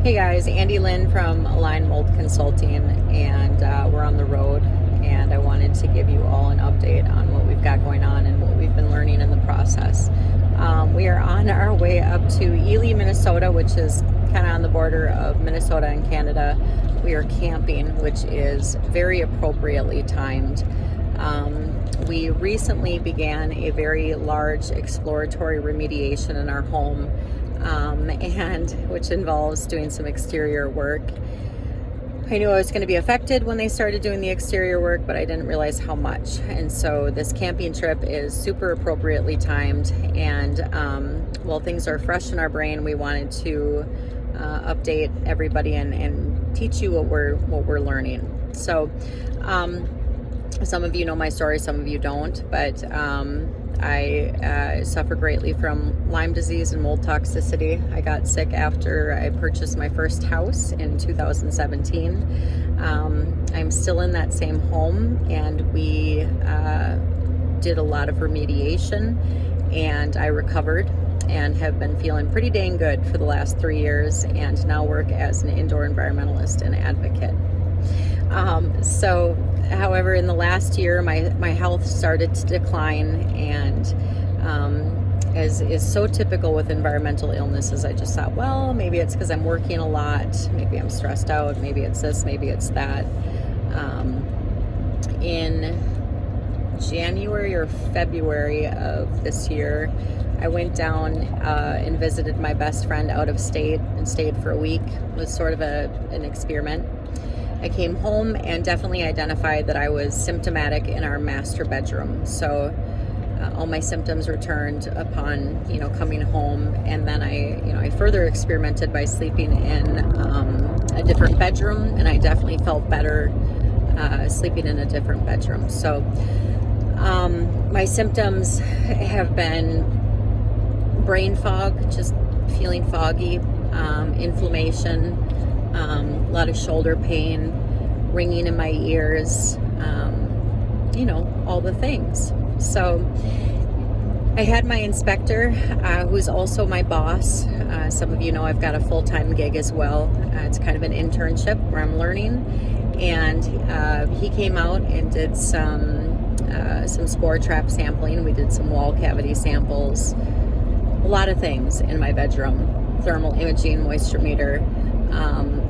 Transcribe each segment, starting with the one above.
Hey guys, Andy Lynn from Align Mold Consulting, and we're on the road, and I wanted to give you all an update on what we've got going on and what we've been learning in the process. We are on our way up to Ely, Minnesota, which is kind of on the border of Minnesota and Canada. We are camping, which is very appropriately timed. We recently began a very large exploratory remediation in our home, and which involves doing some exterior work. I knew I was going to be affected when they started doing the exterior work, but I didn't realize how much. And so this camping trip is super appropriately timed, and while things are fresh in our brain, we wanted to update everybody and teach you what we're learning. So some of you know my story, some of you don't, but I suffer greatly from Lyme disease and mold toxicity. I got sick after I purchased my first house in 2017. I'm still in that same home, and we did a lot of remediation, and I recovered and have been feeling pretty dang good for the last 3 years, and now work as an indoor environmentalist and advocate. However, in the last year, my health started to decline, and as is so typical with environmental illnesses, I just thought, well, maybe it's because I'm working a lot, maybe I'm stressed out, maybe it's this, maybe it's that. In January or February of this year, I went down and visited my best friend out of state and stayed for a week. It was sort of an experiment. I came home and definitely identified that I was symptomatic in our master bedroom. So all my symptoms returned upon, coming home. And then I further experimented by sleeping in a different bedroom, and I definitely felt better sleeping in a different bedroom. So my symptoms have been brain fog, just feeling foggy, inflammation, a lot of shoulder pain, ringing in my ears, all the things. So I had my inspector, who's also my boss. Some of you know I've got a full-time gig as well. It's kind of an internship where I'm learning. And he came out and did some spore trap sampling. We did some wall cavity samples, a lot of things in my bedroom, thermal imaging, moisture meter,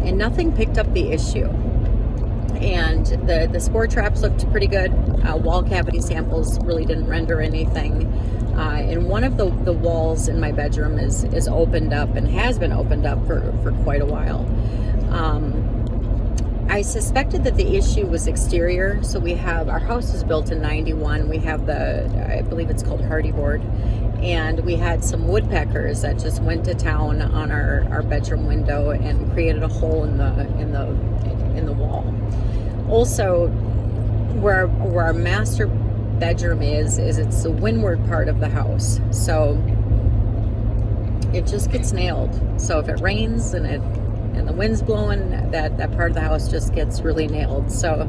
and nothing picked up the issue. And the spore traps looked pretty good. Wall cavity samples really didn't render anything. And one of the walls in my bedroom is opened up and has been opened up for quite a while. I suspected that the issue was exterior. So our house was built in 91. We have I believe it's called hardy board. And we had some woodpeckers that just went to town on our bedroom window and created a hole in the wall. Also, where our master bedroom is it's the windward part of the house, so it just gets nailed. So if it rains and the wind's blowing, that part of the house just gets really nailed. So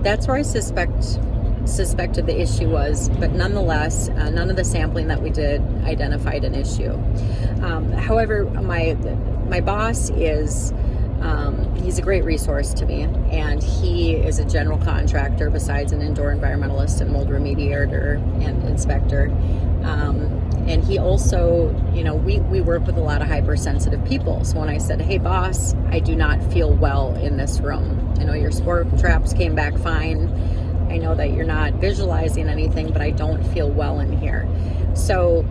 that's where I suspected the issue was, but nonetheless, none of the sampling that we did identified an issue. However, my boss is he's a great resource to me, and he is a general contractor besides an indoor environmentalist and mold remediator and inspector. And he also, we work with a lot of hypersensitive people. So when I said, hey boss, I do not feel well in this room. I know your spore traps came back fine. I know that you're not visualizing anything, but I don't feel well in here. So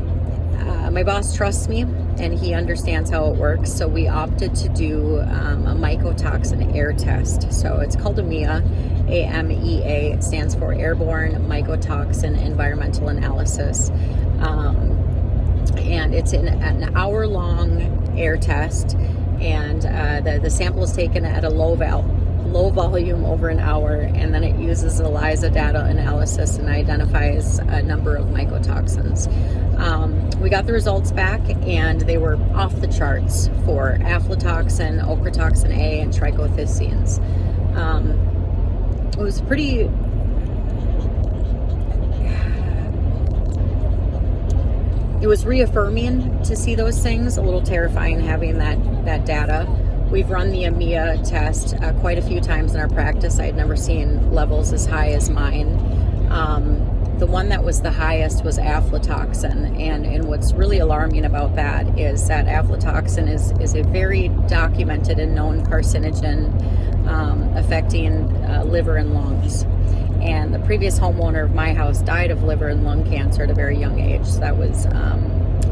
my boss trusts me, and he understands how it works. So we opted to do a mycotoxin air test. So it's called AMEA. AMEA. It stands for Airborne Mycotoxin Environmental Analysis. And it's an hour-long air test, and the sample is taken at a low volume over an hour, and then it uses ELISA data analysis and identifies a number of mycotoxins. We got the results back, and they were off the charts for aflatoxin, ochratoxin A, and trichothecenes. It was pretty it was reaffirming to see those things, a little terrifying having that data. We've run the EMEA test quite a few times in our practice. I had never seen levels as high as mine. The one that was the highest was aflatoxin, and what's really alarming about that is that aflatoxin is a very documented and known carcinogen affecting liver and lungs. And the previous homeowner of my house died of liver and lung cancer at a very young age. So that was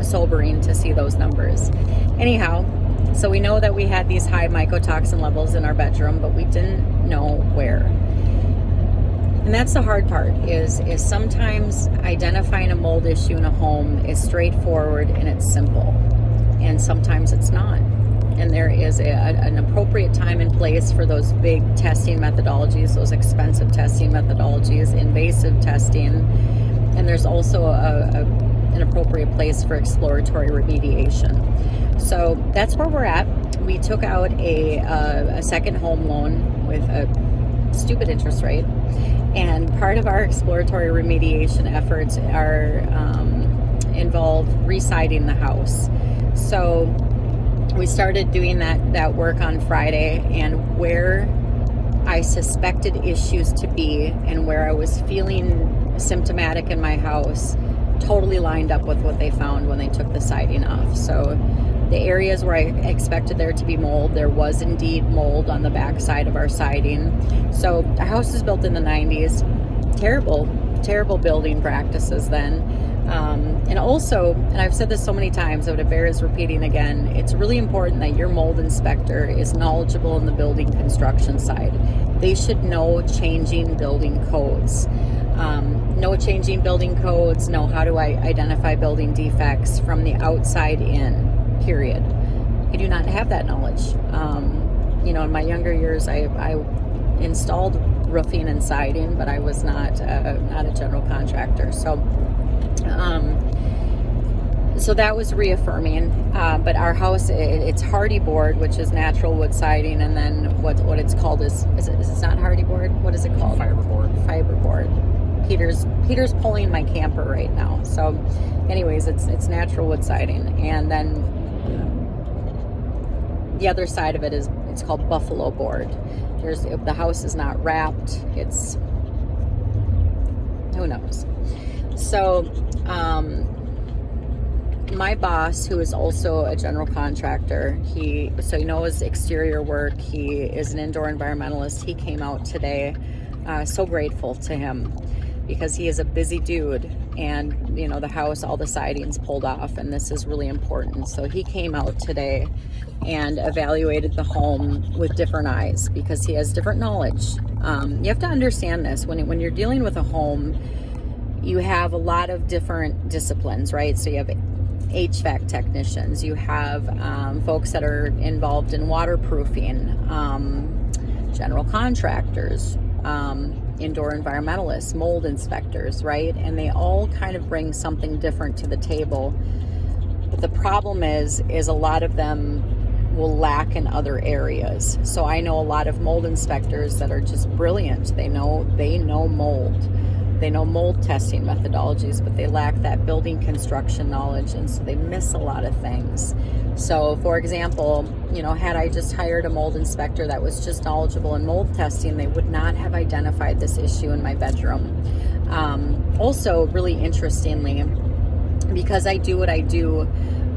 sobering to see those numbers. Anyhow, so we know that we had these high mycotoxin levels in our bedroom, but we didn't know where. And that's the hard part, is sometimes identifying a mold issue in a home is straightforward and it's simple. And sometimes it's not. And there is an appropriate time and place for those big testing methodologies, those expensive testing methodologies, invasive testing. And there's also an appropriate place for exploratory remediation. So that's where we're at. We took out a second home loan with a stupid interest rate. And part of our exploratory remediation efforts are involve residing the house. So we started doing that work on Friday, and where I suspected issues to be and where I was feeling symptomatic in my house totally lined up with what they found when they took the siding off. So the areas where I expected there to be mold, there was indeed mold on the back side of our siding. So our house was built in the 90s. Terrible building practices then. And also, and I've said this so many times, but it bears repeating again, it's really important that your mold inspector is knowledgeable in the building construction side. They should know changing building codes. Know changing building codes, know how to identify building defects from the outside in. Period. I do not have that knowledge. In my younger years, I installed roofing and siding, but I was not a general contractor. So that was reaffirming. But our house, it's hardy board, which is natural wood siding, and then what it's called is it's not hardy board. What is it called? Fiberboard. Peter's pulling my camper right now. So, anyways, it's natural wood siding, and then the other side of it it's called buffalo board. The house is not wrapped. It's who knows. So my boss, who is also a general contractor, he knows exterior work. He is an indoor environmentalist. He came out today. So grateful to him, because he is a busy dude, and the house, all the siding's pulled off, and this is really important. So he came out today and evaluated the home with different eyes, because he has different knowledge. You have to understand this. When you're dealing with a home, you have a lot of different disciplines, right? So you have HVAC technicians, you have folks that are involved in waterproofing, general contractors, indoor environmentalists, mold inspectors, right? And they all kind of bring something different to the table. But the problem is a lot of them will lack in other areas. So I know a lot of mold inspectors that are just brilliant. They know mold. They know mold testing methodologies, but they lack that building construction knowledge, and so they miss a lot of things. So, for example, had I just hired a mold inspector that was just knowledgeable in mold testing, they would not have identified this issue in my bedroom. Also, really interestingly, because I do what I do,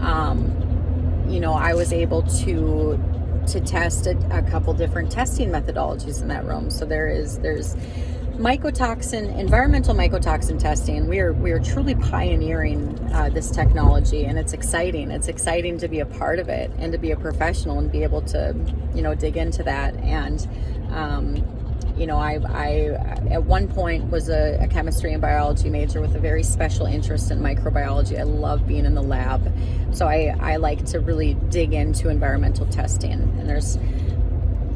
I was able to test a couple different testing methodologies in that room. So there's environmental mycotoxin testing. We are truly pioneering this technology, and it's exciting. It's exciting to be a part of it and to be a professional and be able to, dig into that. And, I at one point was a chemistry and biology major with a very special interest in microbiology. I love being in the lab. So I like to really dig into environmental testing. And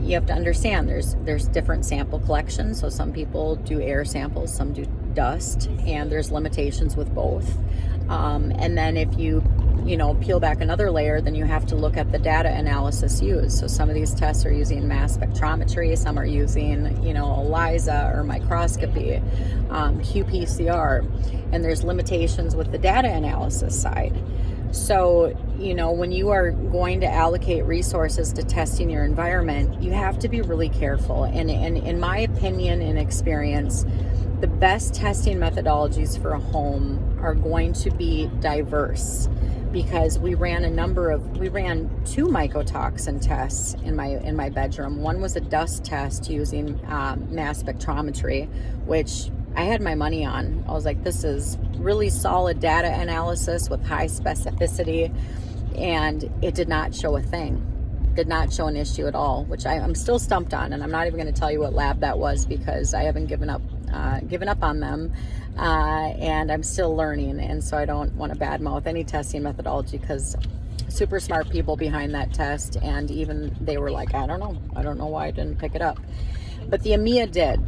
you have to understand there's different sample collections. So some people do air samples, some do dust, and there's limitations with both. And then if you peel back another layer, then you have to look at the data analysis used. So some of these tests are using mass spectrometry, some are using, ELISA or microscopy, qPCR, and there's limitations with the data analysis side. So, when you are going to allocate resources to testing your environment, you have to be really careful. And in my opinion and experience, the best testing methodologies for a home are going to be diverse, because we ran two mycotoxin tests in my bedroom. One was a dust test using mass spectrometry, which I had my money on. I was like, this is really solid data analysis with high specificity, and it did not show a thing. Did not show an issue at all, which I'm still stumped on, and I'm not even going to tell you what lab that was, because I haven't given up on them, and I'm still learning, and so I don't want to badmouth any testing methodology, because super smart people behind that test, and even they were like, I don't know why I didn't pick it up. But the EMEA did,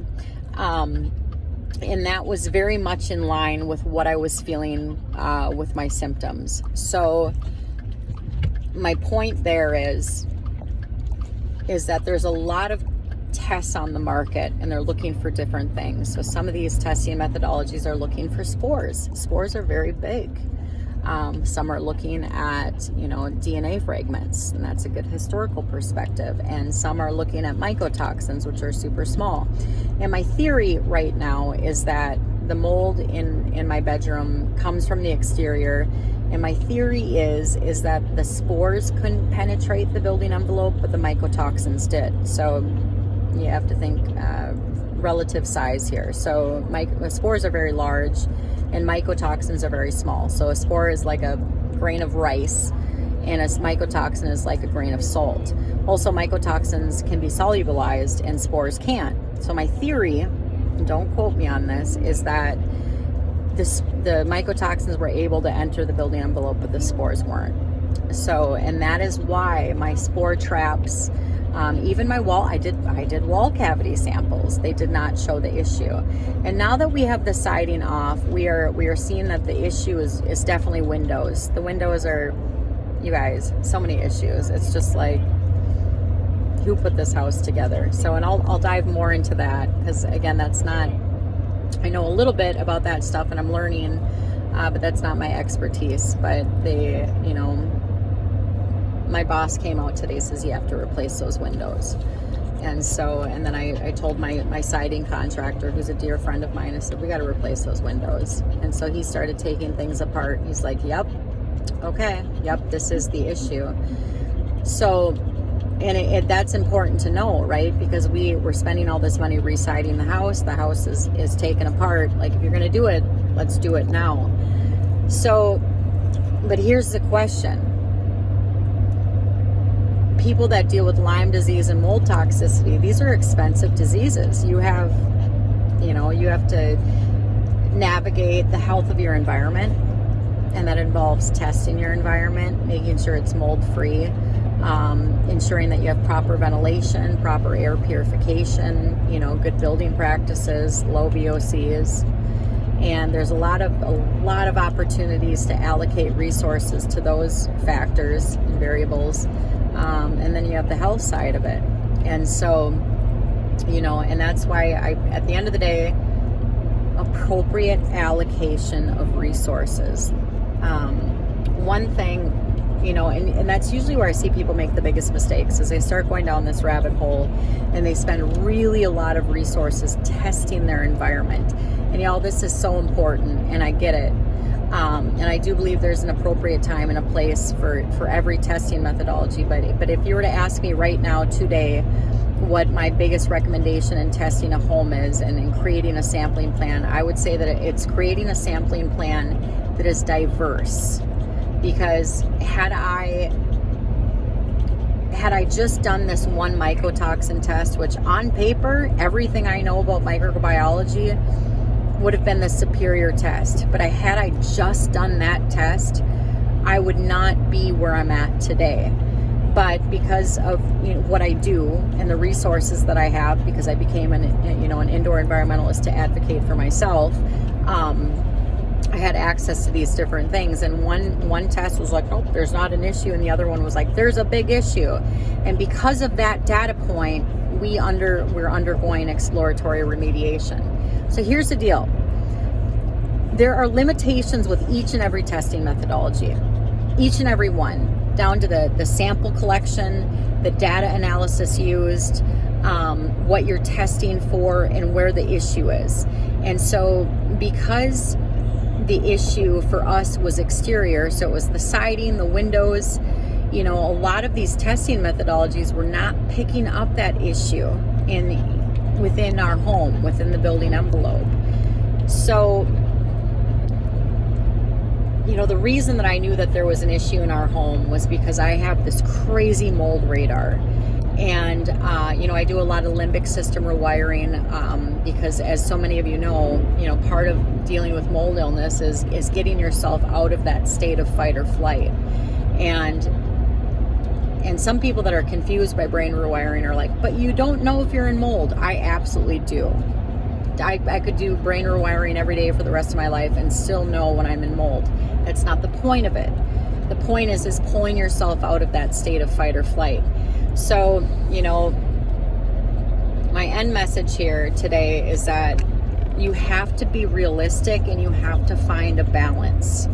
and that was very much in line with what I was feeling with my symptoms. So my point there is that there's a lot of tests on the market, and they're looking for different things. So some of these testing methodologies are looking for spores. Spores are very big. Some are looking at, DNA fragments, and that's a good historical perspective. And some are looking at mycotoxins, which are super small. And my theory right now is that the mold in my bedroom comes from the exterior. And my theory is that the spores couldn't penetrate the building envelope, but the mycotoxins did. So you have to think relative size here. So spores are very large, and mycotoxins are very small. So a spore is like a grain of rice, and a mycotoxin is like a grain of salt. Also, mycotoxins can be solubilized, and spores can't. So my theory, and don't quote me on this, is that the mycotoxins were able to enter the building envelope, but the spores weren't. So, and that is why my spore traps, even my wall, I did wall cavity samples. They did not show the issue. And now that we have the siding off, we are seeing that the issue is definitely windows. The windows are, you guys, so many issues. It's just like, who put this house together? So, and I'll dive more into that, because again, that's not, I know a little bit about that stuff, and I'm learning, but that's not my expertise. But they, my boss came out today, says you have to replace those windows. And so, and then I told my siding contractor, who's a dear friend of mine, I said, we got to replace those windows. And so he started taking things apart. He's like, yep, okay, yep, this is the issue. So, and that's important to know, right? Because we're spending all this money residing the house. The house is taken apart. Like, if you're going to do it, let's do it now. So, but here's the question. People that deal with Lyme disease and mold toxicity, these are expensive diseases. You have to navigate the health of your environment, and that involves testing your environment, making sure it's mold free, ensuring that you have proper ventilation, proper air purification, good building practices, low VOCs. And there's a lot of opportunities to allocate resources to those factors and variables. And then you have the health side of it. And so, and that's why at the end of the day, appropriate allocation of resources. One thing, and that's usually where I see people make the biggest mistakes, is they start going down this rabbit hole and they spend really a lot of resources testing their environment. And y'all, this is so important, and I get it. And I do believe there's an appropriate time and a place for every testing methodology. But if you were to ask me right now, today, what my biggest recommendation in testing a home is and in creating a sampling plan, I would say that it's creating a sampling plan that is diverse. Because had I just done this one mycotoxin test, which on paper, everything I know about microbiology would have been the superior test. But had I just done that test, I would not be where I'm at today. But because of what I do and the resources that I have, because I became an indoor environmentalist to advocate for myself, I had access to these different things, and one test was like, nope, there's not an issue, and the other one was like, there's a big issue. And because of that data point, we're undergoing exploratory remediation. So here's the deal. There are limitations with each and every testing methodology, each and every one, down to the sample collection, the data analysis used, what you're testing for, and where the issue is. And so because the issue for us was exterior, so it was the siding, the windows, a lot of these testing methodologies were not picking up that issue within our home, within the building envelope. So, the reason that I knew that there was an issue in our home was because I have this crazy mold radar. And, I do a lot of limbic system rewiring because, as so many of you know, part of dealing with mold illness is getting yourself out of that state of fight or flight. And some people that are confused by brain rewiring are like, but you don't know if you're in mold. I absolutely do. I could do brain rewiring every day for the rest of my life and still know when I'm in mold. That's not the point of it. The point is pulling yourself out of that state of fight or flight. So, my end message here today is that you have to be realistic and you have to find a balance.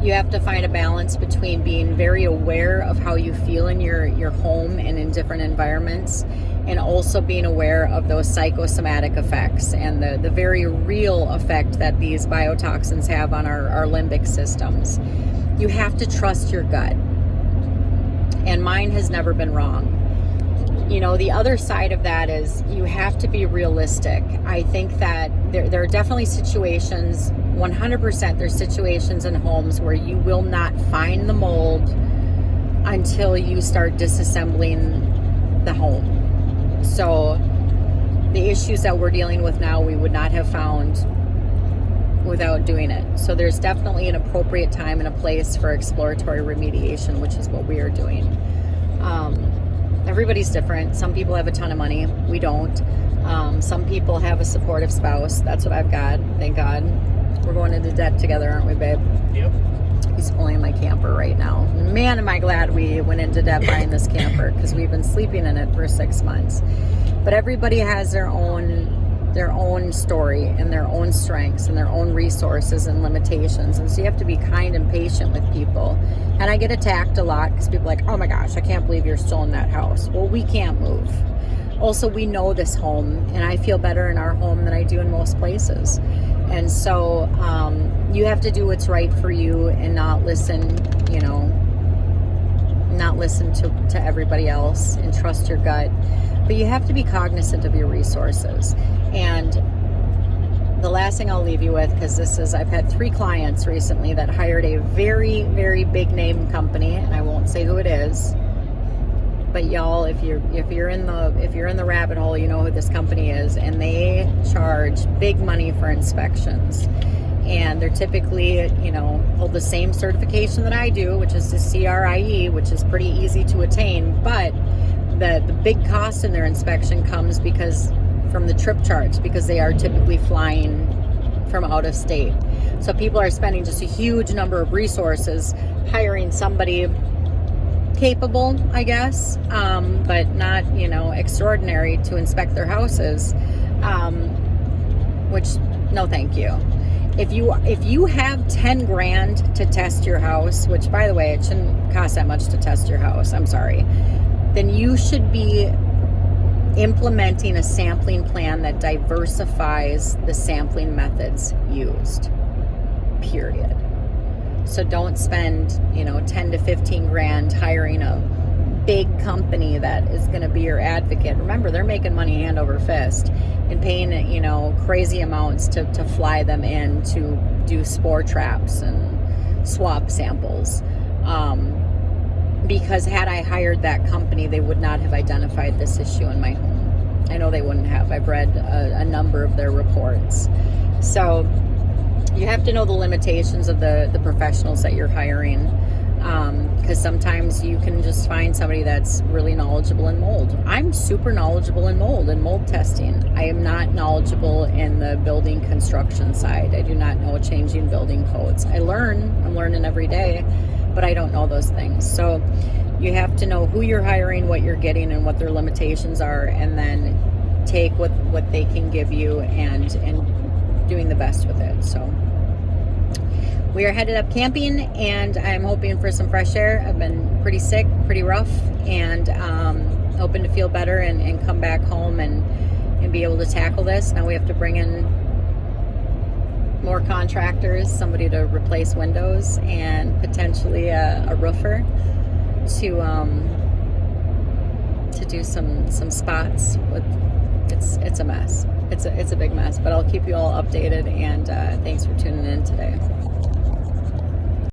You have to find a balance between being very aware of how you feel in your home and in different environments, and also being aware of those psychosomatic effects and the very real effect that these biotoxins have on our limbic systems. You have to trust your gut. And mine has never been wrong. The other side of that is you have to be realistic. I think that there are definitely situations, 100% there's situations in homes where you will not find the mold until you start disassembling the home. So the issues that we're dealing with now, we would not have found without doing it. So there's definitely an appropriate time and a place for exploratory remediation, which is what we are doing. Everybody's different. Some people have a ton of money. We don't. Some people have a supportive spouse. That's what I've got. Thank God. We're going into debt together, aren't we, babe? Yep. He's pulling my camper right now. Man, am I glad we went into debt buying this camper, because we've been sleeping in it for 6 months. But everybody has their own story and their own strengths and their own resources and limitations, and so you have to be kind and patient with people. And I get attacked a lot because people are like, oh my gosh, I can't believe you're still in that house. Well, we can't move. Also, we know this home, and I feel better in our home than I do in most places. And so you have to do what's right for you and not listen to everybody else, and trust your gut. But you have to be cognizant of your resources. And the last thing I'll leave you with, because I've had 3 clients recently that hired a very, very big name company, and I won't say who it is. But y'all, if you're in the rabbit hole, you know who this company is, and they charge big money for inspections. And they're typically, hold the same certification that I do, which is the CRIE, which is pretty easy to attain. But the big cost in their inspection comes from the trip charge, because they are typically flying from out of state. So people are spending just a huge number of resources hiring somebody capable, I guess, but not, extraordinary to inspect their houses, which, no thank you. If you have 10 grand to test your house, which, by the way, it shouldn't cost that much to test your house, I'm sorry, then you should be implementing a sampling plan that diversifies the sampling methods used, period. So don't spend, 10 to 15 grand hiring a big company that is going to be your advocate. Remember, they're making money hand over fist and paying, crazy amounts to fly them in to do spore traps and swab samples. Because had I hired that company, they would not have identified this issue in my home. I know they wouldn't have. I've read a number of their reports. So you have to know the limitations of the professionals that you're hiring. because sometimes you can just find somebody that's really knowledgeable in mold. I'm super knowledgeable in mold and mold testing. I am not knowledgeable in the building construction side. I do not know changing building codes. I'm learning every day, but I don't know those things. So you have to know who you're hiring, what you're getting, and what their limitations are, and then take what they can give you and doing the best with it. So we are headed up camping, and I'm hoping for some fresh air. I've been pretty sick, pretty rough, and hoping to feel better and come back home and be able to tackle this. Now we have to bring in more contractors, somebody to replace windows, and potentially a roofer to do some spots. It's a mess. It's a big mess, but I'll keep you all updated, and thanks for tuning in today.